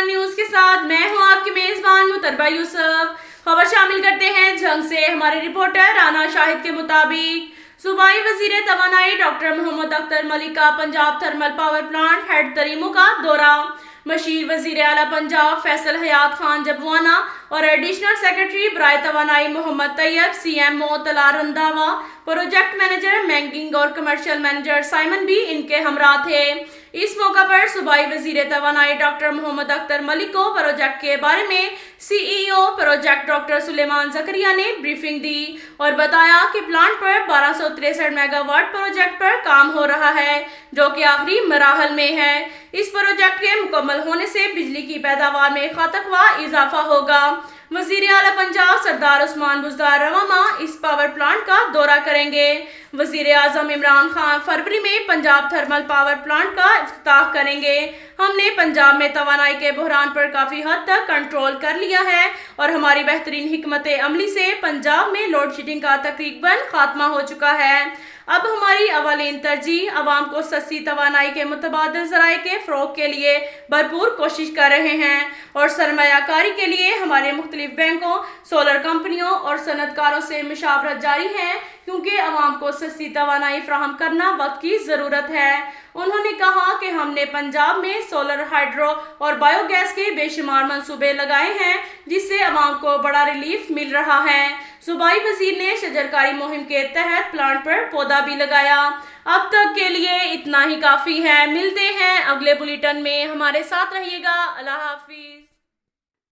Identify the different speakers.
Speaker 1: News के साथ मैं हूं आपकी मेजबान मुतरबा यूसुफ। खबर शामिल करते हैं जंग से। हमारे रिपोर्टर राना शाहिद के मुताबिक सूबाई वजीर तवानाई डॉक्टर मोहम्मद अख्तर मलिक का Punjab thermal power plant Head Trimmu का दौरा। मशीर वजीर आला पंजाब फैसल हयात खान जबवाना और एडिशनल सेक्रेटरी बराए तवानाई Mohammad Tayyab, CMO Talar Randhawa, project manager managing और कमर्शियल मैनेजर साइमन भी इनके हमरा थे। इस मौका पर सूबाई वजीर तवानाई डॉक्टर मोहम्मद अख्तर मलिक को प्रोजेक्ट के बारे में CEO प्रोजेक्ट डॉक्टर सुलेमान जकरिया ने ब्रीफिंग दी और बताया कि प्लांट पर 1263 मेगावाट प्रोजेक्ट पर काम हो रहा है, जो कि आखिरी मराहल में है। इस प्रोजेक्ट के मुकम्मल होने से बिजली की पैदावार में खातकवा इजाफा होगा। वजीर आला पंजाब सरदार उस्मान बुज़दार रवामा इस पावर प्लांट का दौरा करेंगे। वजीर आजम इमरान खान फरवरी में पंजाब थर्मल पावर प्लांट का इफ्तिताह करेंगे। हमने पंजाब में तवानाई के बहरान पर काफ़ी हद तक कंट्रोल कर लिया है और हमारी बेहतरीन हिकमत अमली से पंजाब में लोड शेडिंग का तकरीबन खात्मा हो चुका है। अब हमारी अवलीन तरजीह आवाम को सस्ती तवानाई के मुतबादिल ज़राए के फ़रोग़ के लिए भरपूर कोशिश कर रहे हैं और सरमायाकारी के लिए हमारे मुख्तलिफ बैंकों, सोलर कंपनियों और सनतकारों से मुशावरत जारी है, क्योंकि आवाम को सस्ती तवानाई फराहम करना वक्त की ज़रूरत है। उन्होंने कहा कि हमने पंजाब में सोलर, हाइड्रो और बायोगैस के बेशुमार मंसूबे लगाए हैं, जिससे आवाम को बड़ा रिलीफ मिल रहा है। सूबाई वजीर ने शजरकारी मुहिम के तहत प्लांट पर पौधा भी लगाया। अब तक के लिए इतना ही काफ़ी है। मिलते हैं अगले बुलेटिन में, हमारे साथ रहिएगा। अल्लाह हाफिज।